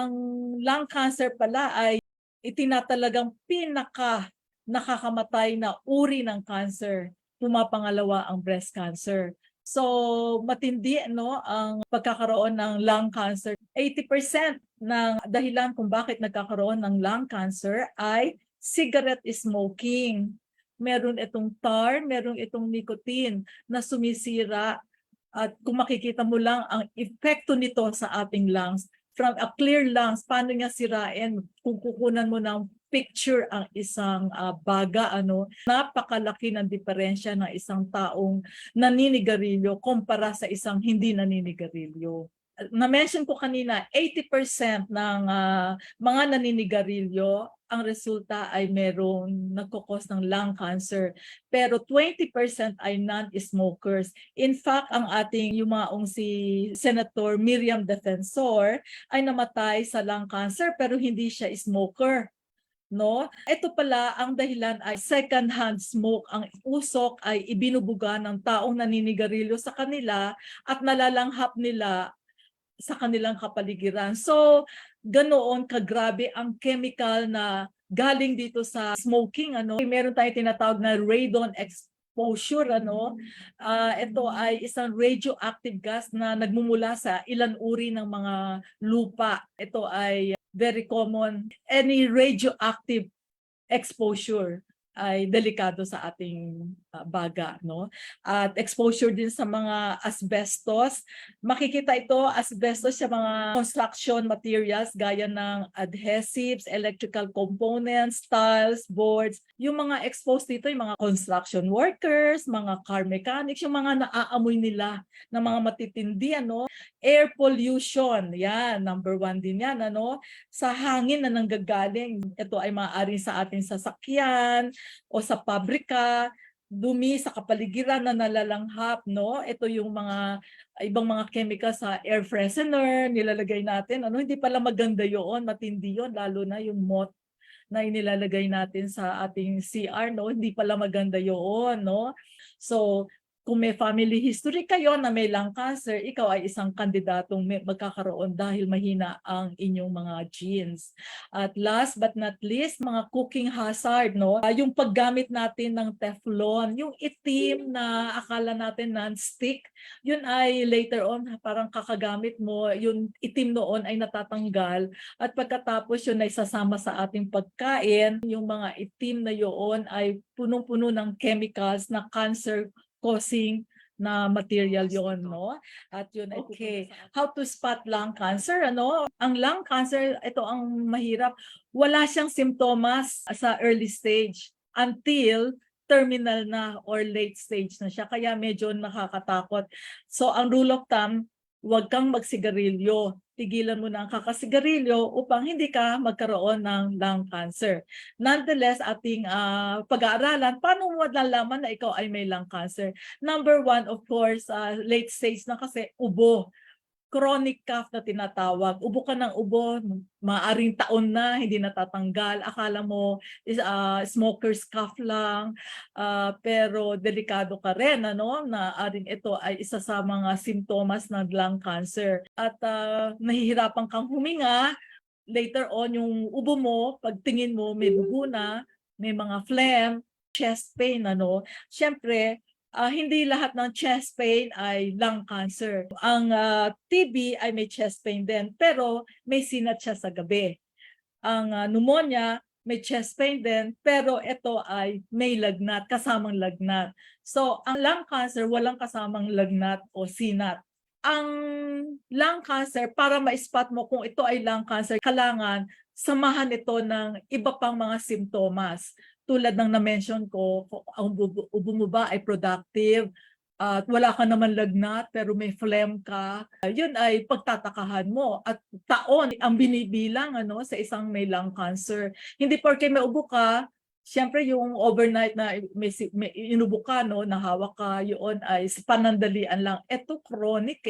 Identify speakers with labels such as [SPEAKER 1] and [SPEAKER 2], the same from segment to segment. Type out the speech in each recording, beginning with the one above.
[SPEAKER 1] ang lung cancer pala ay itinatalagang nakakamatay na uri ng cancer. Pumapangalawa ang breast cancer. So matindi ang pagkakaroon ng lung cancer. 80% ng dahilan kung bakit nagkakaroon ng lung cancer ay cigarette smoking. Meron itong tar, meron itong nicotine na sumisira, at kung makikita mo lang ang epekto nito sa ating lungs, from a clear lungs, paano niya sirain kung kukunan mo ng picture ang isang baga, napakalaki ng diferensya ng isang taong naninigarilyo kumpara sa isang hindi naninigarilyo. Na-mention ko kanina, 80% ng mga naninigarilyo, ang resulta ay nagkukos ng lung cancer. Pero 20% ay non-smokers. In fact, ang ating yumaong si Senator Miriam Defensor ay namatay sa lung cancer pero hindi siya smoker. No? Ito pala ang dahilan ay second-hand smoke. Ang usok ay ibinubuga ng taong naninigarilyo sa kanila at nalalanghap nila sa kanilang kapaligiran. So, ganoon kagrabe ang chemical na galing dito sa smoking. Meron tayong tinatawag na radon exposure. Ito ay isang radioactive gas na nagmumula sa ilang uri ng mga lupa. Ito ay very common. Any radioactive exposure ay delikado sa ating baga, no? At exposure din sa mga asbestos. Makikita ito, asbestos sa mga construction materials gaya ng adhesives, electrical components, tiles, boards. Yung mga exposed dito, yung mga construction workers, mga car mechanics, yung mga naaamoy nila ng mga matitindi, air pollution, yan, number 1 din yan, sa hangin na nanggagaling. Ito ay maaaring sa ating sasakyan o sa pabrika, dumi sa kapaligiran na nalalanghap, no? Ito yung mga ibang mga chemicals sa air freshener nilalagay natin. Hindi pala maganda 'yon, matindi 'yon, lalo na yung moth na inilalagay natin sa ating CR, no? Hindi pala maganda 'yon, no? So, kung may family history kayo na may lung cancer, ikaw ay isang kandidatong magkakaroon dahil mahina ang inyong mga genes. At last but not least, mga cooking hazard, no? Yung paggamit natin ng Teflon, yung itim na akala natin non-stick, yun ay later on parang kakagamit mo, yung itim noon ay natatanggal at pagkatapos yun ay sasama sa ating pagkain. Yung mga itim na yun ay punong-puno ng chemicals na cancer causing na material yon, no? At yun, okay. How to spot lung cancer, Ang lung cancer, ito ang mahirap. Wala siyang simptomas sa early stage until terminal na or late stage na siya. Kaya medyo nakakatakot. So, ang rule of thumb, huwag kang magsigarilyo. Tigilan mo na ang kakasigarilyo upang hindi ka magkaroon ng lung cancer. Nonetheless, ating pag-aaralan, paano mo malalaman na ikaw ay may lung cancer? Number 1, of course, late stage na kasi ubo. Chronic cough na tinatawag. Ubo ka ng ubo, maaring taon na, hindi natatanggal. Akala mo is smoker's cough lang, pero delikado ka rin, na aring ito ay isa sa mga simptomas ng lung cancer. At nahihirapan kang huminga, later on yung ubo mo, pagtingin mo may dugo na, may mga phlegm, chest pain, Siyempre, hindi lahat ng chest pain ay lung cancer. Ang TB ay may chest pain din, pero may sinat siya sa gabi. Ang pneumonia, may chest pain din, pero ito ay may lagnat, kasamang lagnat. So, ang lung cancer, walang kasamang lagnat o sinat. Ang lung cancer, para ma-spot mo kung ito ay lung cancer, kailangan samahan ito ng iba pang mga simptomas. Tulad ng na-mention ko, kung ang ubo mo ba ay productive, at wala ka naman lagnat pero may phlegm ka, yun ay pagtatakahan mo. At taon ang binibilang sa isang may lung cancer. Hindi porke may ubo ka, siyempre yung overnight na may inubo ka, nahawak ka, yun ay panandalian lang. Ito chronic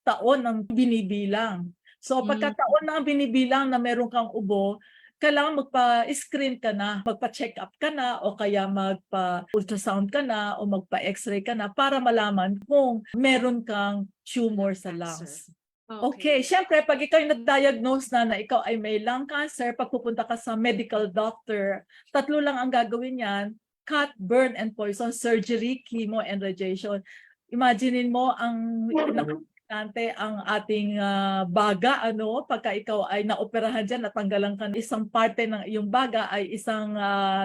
[SPEAKER 1] taon ang binibilang. So pagka taon na ang binibilang na meron kang ubo, kailangan magpa-screen ka na, magpa-check up ka na, o kaya magpa-ultrasound ka na, o magpa-x-ray ka na para malaman kung meron kang tumor sa lungs. Okay, syempre pag ikaw ay na-diagnose na ikaw ay may lung cancer, pag pupunta ka sa medical doctor, tatlo lang ang gagawin niyan: cut, burn, and poison, surgery, chemo, and radiation. Imaginein mo ang pinaka-importante ang ating baga, ano, pagka ikaw ay naoperahan dyan, natanggalan ka ng isang parte ng iyong baga, ay isang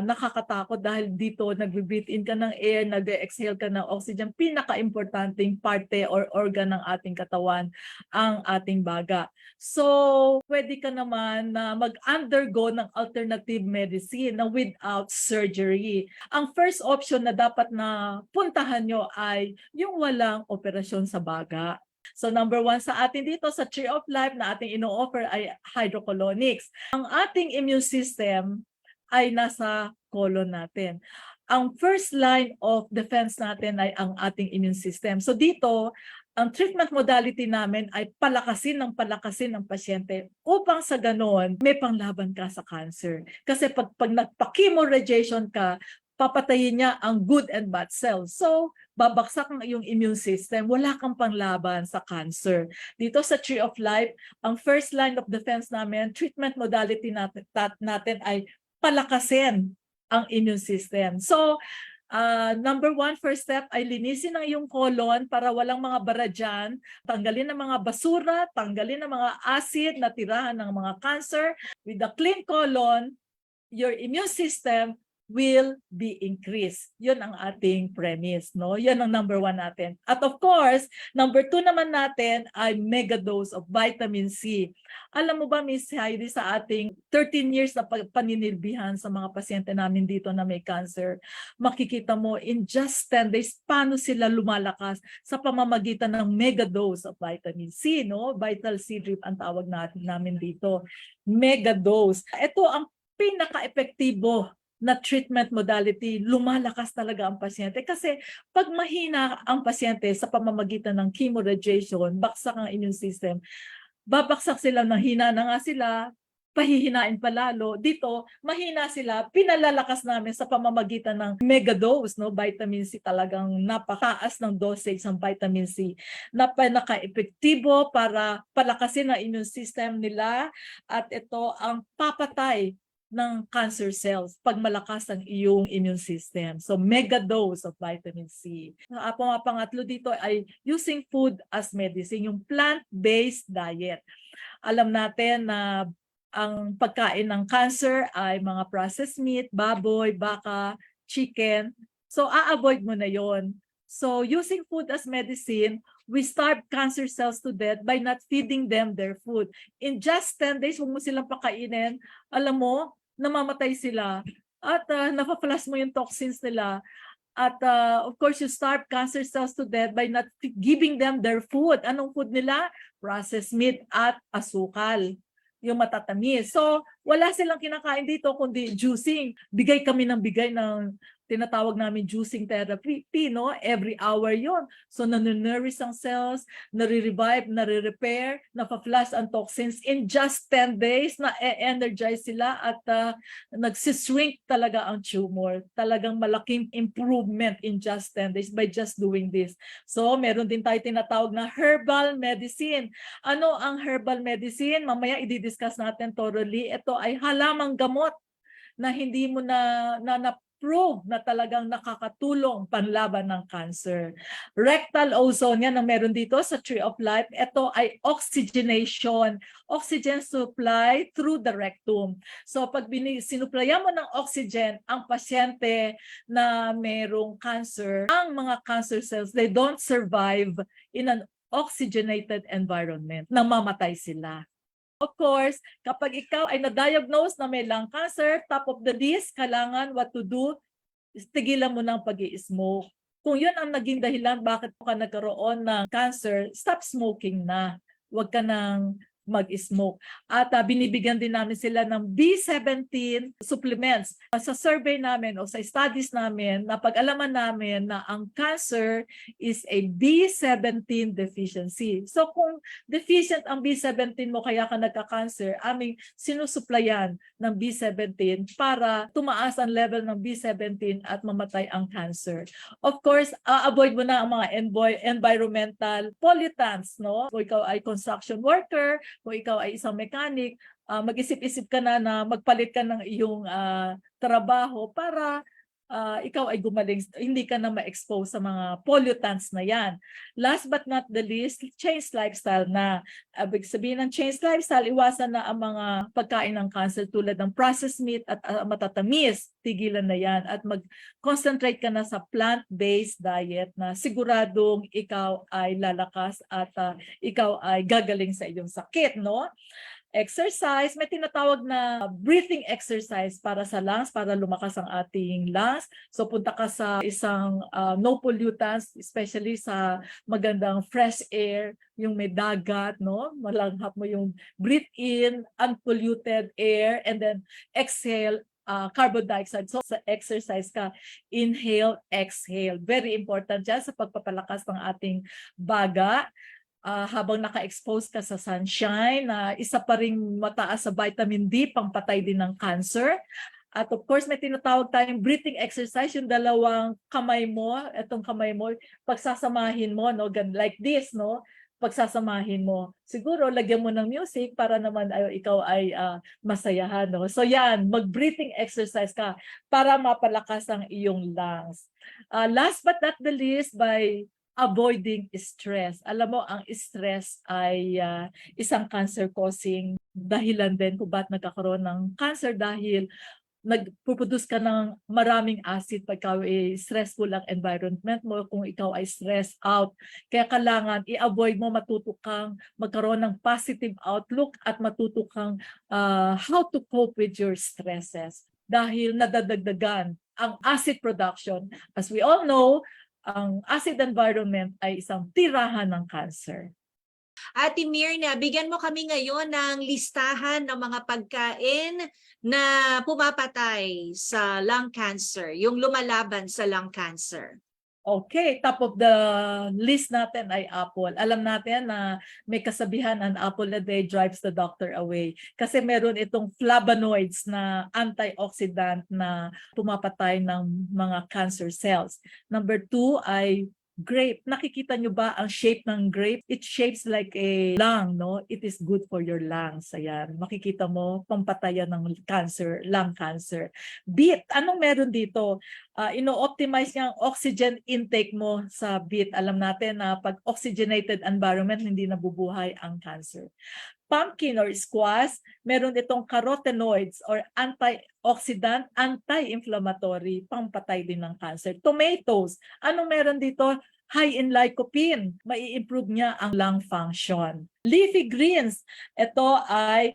[SPEAKER 1] nakakatakot dahil dito nag-breathe in ka ng air, nag-exhale ka ng oxygen. Pinaka-importanting parte or organ ng ating katawan ang ating baga. So, pwede ka naman na mag-undergo ng alternative medicine na without surgery. Ang first option na dapat na puntahan nyo ay yung walang operasyon sa baga. So number 1 sa atin dito sa Tree of Life na ating ino-offer ay hydrocolonics. Ang ating immune system ay nasa colon natin. Ang first line of defense natin ay ang ating immune system. So dito, ang treatment modality namin ay palakasin ng pasyente upang sa ganon may panglaban ka sa cancer. Kasi pag nagpa-chemo radiation ka, papatayin niya ang good and bad cells. So, babaksak ang iyong immune system, wala kang panglaban sa cancer. Dito sa Tree of Life, ang first line of defense namin, treatment modality natin ay palakasin ang immune system. So, number 1, first step ay linisin ang iyong colon para walang mga bara dyan, tanggalin ang mga basura, tanggalin ang mga acid na tirahan ng mga cancer. With a clean colon, your immune system will be increased. Yun ang ating premise, no? Yan ang number 1 natin. At of course, number 2 naman natin ay mega dose of vitamin C. Alam mo ba, Miss Heidi, sa ating 13 years na paninilbihan sa mga pasyente namin dito na may cancer, makikita mo in just 10 days paano sila lumalakas sa pamamagitan ng mega dose of vitamin C, no? Vital C drip ang tawag namin dito. Mega dose. Ito ang pinaka-epektibo na treatment modality. Lumalakas talaga ang pasyente kasi pag mahina ang pasyente sa pamamagitan ng chemo radiation, baksak ang immune system, babaksak sila, ng hina na nga sila, pahihinain pa lalo. Dito, mahina sila, pinalalakas namin sa pamamagitan ng mega dose, no? Vitamin C, talagang napakaas ng dosage ng vitamin C. Napaka-epektibo para palakasin ang immune system nila, at ito ang papatay ng cancer cells pag malakas ang iyong immune system. So mega dose of vitamin C. Pangatlo dito ay using food as medicine, yung plant-based diet. Alam natin na ang pagkain ng cancer ay mga processed meat, baboy, baka, chicken. So a-avoid mo na yon. So using food as medicine, we starve cancer cells to death by not feeding them their food. In just 10 days, huwag mo silang pakainin. Alam mo, namamatay sila at napaplas mo yung toxins nila. At of course, you starve cancer cells to death by not giving them their food. Anong food nila? Processed meat at asukal, yung matatamis. So, wala silang kinakain dito kundi juicing. Bigay kami ng bigay ng tinatawag namin juicing therapy, no? Every hour yon. So, nanonurish ang cells, nare-revive, nare-repair, nafa-flush ang toxins. In just 10 days, na-energize sila at nagsishrink talaga ang tumor. Talagang malaking improvement in just 10 days by just doing this. So, meron din tayo tinatawag na herbal medicine. Ano ang herbal medicine? Mamaya i-discuss natin thoroughly. Ito ay halamang gamot na hindi mo na-prove na talagang nakakatulong panlaban ng cancer. Rectal ozone, yan ang meron dito sa Tree of Life. Ito ay oxygenation. Oxygen supply through the rectum. So pag sinuplayan mo ng oxygen ang pasyente na merong cancer, ang mga cancer cells, they don't survive in an oxygenated environment. Namamatay sila. Of course, kapag ikaw ay na-diagnose na may lung cancer, top of the list, kailangan what to do, tigilan mo ng pag-i-smoke. Kung yun ang naging dahilan bakit ka nagkaroon ng cancer, stop smoking na. Huwag ka nang mag-smoke. At binibigyan din namin sila ng B17 supplements. Sa survey namin o sa studies namin, napag-alaman namin na ang cancer is a B17 deficiency. So kung deficient ang B17 mo kaya ka nagka-cancer, aming sinusuplayan ng B17 para tumaas ang level ng B17 at mamatay ang cancer. Of course, avoid mo na ang mga environmental pollutants, no? Kung ikaw ay construction worker, kung ikaw ay isang mechanic, mag-isip-isip ka na magpalit ka ng iyong trabaho para ikaw ay gumaling, hindi ka na ma-expose sa mga pollutants na yan. Last but not the least, change lifestyle na. Ibig sabihin ng change lifestyle, iwasan na ang mga pagkain ng cancer tulad ng processed meat at matatamis. Tigilan na yan at mag-concentrate ka na sa plant-based diet na siguradong ikaw ay lalakas at ikaw ay gagaling sa iyong sakit, no? Exercise, may tinatawag na breathing exercise para sa lungs, para lumakas ang ating lungs. So punta ka sa isang no pollutants, especially sa magandang fresh air, yung may dagat, no? Malanghap mo yung breathe in unpolluted air and then exhale carbon dioxide. So sa exercise ka, inhale, exhale. Very important yan sa pagpapalakas ng ating baga. Habang naka-expose ka sa sunshine, isa pa ring mataas sa vitamin D, pangpatay din ng cancer. At of course, may tinatawag tayong breathing exercise, yung dalawang kamay mo, itong kamay mo, pagsasamahin mo, no, like this, no, pagsasamahin mo. Siguro, lagyan mo ng music para naman ikaw ay masayahan, no. So yan, mag-breathing exercise ka para mapalakas ang iyong lungs. Last but not the least, by avoiding stress. Alam mo, ang stress ay isang cancer-causing dahilan din kung bakit nagkakaroon ng cancer dahil nagpuproduce ka ng maraming acid pag ikaw ay stressful ang environment mo, kung ikaw ay stressed out. Kaya kailangan i-avoid mo, matuto kang magkaroon ng positive outlook at matuto kang how to cope with your stresses. Dahil nadadagdagan ang acid production. As we all know, ang acid environment ay isang tirahan ng cancer.
[SPEAKER 2] Ate Mirna, bigyan mo kami ngayon ng listahan ng mga pagkain na pumapatay sa lung cancer, yung lumalaban sa lung cancer.
[SPEAKER 1] Okay, top of the list natin ay apple. Alam natin na may kasabihan, an apple a day drives the doctor away. Kasi meron itong flavonoids na antioxidant na pumapatay ng mga cancer cells. Number 2 ay grape. Nakikita nyo ba ang shape ng grape? It shapes like a lung, no? It is good for your lungs. Ayan, makikita mo, pampatayan ng cancer, lung cancer. Beet, anong meron dito? Ino-optimize niya ang oxygen intake mo sa beet. Alam natin na pag oxygenated environment, hindi nabubuhay ang cancer. Pumpkin or squash, meron itong carotenoids or antioxidant, anti-inflammatory, pampatay din ng cancer. Tomatoes, anong meron dito? High in lycopene, mai-improve niya ang lung function. Leafy greens, ito ay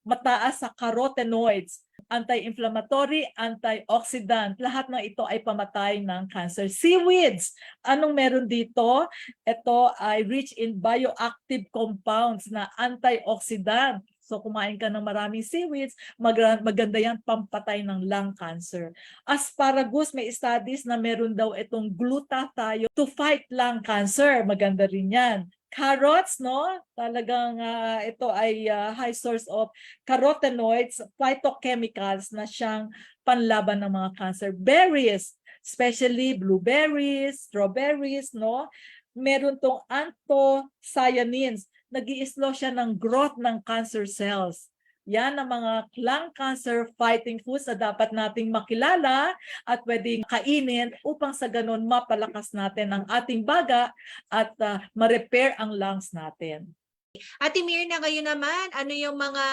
[SPEAKER 1] mataas sa carotenoids, anti-inflammatory, antioxidant. Lahat ng ito ay pamatay ng cancer. Seaweeds, anong meron dito? Ito ay rich in bioactive compounds na antioxidant. So kumain ka ng maraming seaweeds, maganda yan, pampatay ng lung cancer. Asparagus, may studies na meron daw itong glutathione to fight lung cancer. Maganda rin yan. Carrots, no? Talagang ito ay high source of carotenoids, phytochemicals na siyang panlaban ng mga cancer. Berries, especially blueberries, strawberries, no? Meron tong anthocyanins. Nag-i-slow siya ng growth ng cancer cells. Yan ang mga lung cancer fighting foods na dapat nating makilala at pwedeng kainin upang sa ganun mapalakas natin ang ating baga at ma-repair ang lungs natin.
[SPEAKER 2] Ate Mirna, ngayon naman, ano yung mga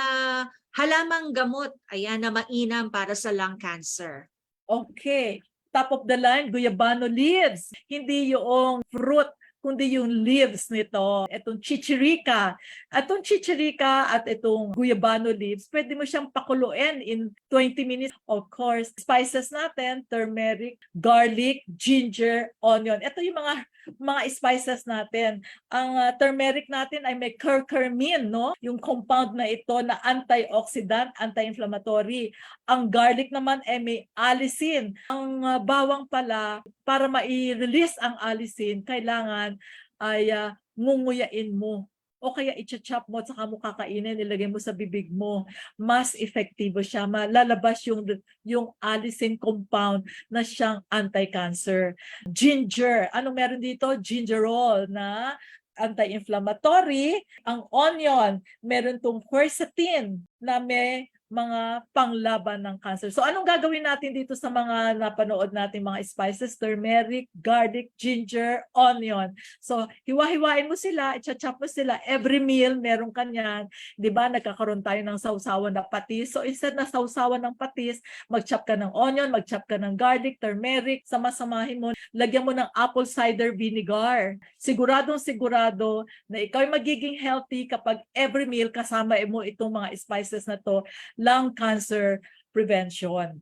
[SPEAKER 2] halamang gamot ayan na mainam para sa lung cancer?
[SPEAKER 1] Okay. Top of the line, guyabano leaves. Hindi yung fruit. kundi yung leaves nito. Itong chichirika. Itong chichirika at itong guyabano leaves, pwede mo siyang pakuluin in 20 minutes. Of course, spices natin, turmeric, garlic, ginger, onion. Ito yung mga spices natin. Ang turmeric natin ay may curcumin, no? Yung compound na ito na antioxidant, anti-inflammatory. Ang garlic naman ay may allicin. Ang bawang pala, para ma-release ang allicin, kailangan ay ngunguyain mo. O kaya i-chop mo at saka mo kakainin, ilagay mo sa bibig mo. Mas epektibo siya. Malalabas yung allicin compound na siyang anti-cancer. Ginger. Anong meron dito? Gingerol na anti-inflammatory. Ang onion, meron tong quercetin na may mga panglaban ng cancer. So anong gagawin natin dito sa mga napanood natin mga spices? Turmeric, garlic, ginger, onion. So hiwa-hiwain mo sila, i-chop mo sila. Every meal meron kanyan. 'Di ba? Nagkakaroon tayo ng sausawan na patis. So instead na sausawan ng patis, mag-chop ka ng onion, mag-chop ka ng garlic, turmeric, sama-samahin mo. Lagyan mo ng apple cider vinegar. Siguradong sigurado na ikaw ay magiging healthy kapag every meal kasama mo itong mga spices na to. Lung cancer prevention.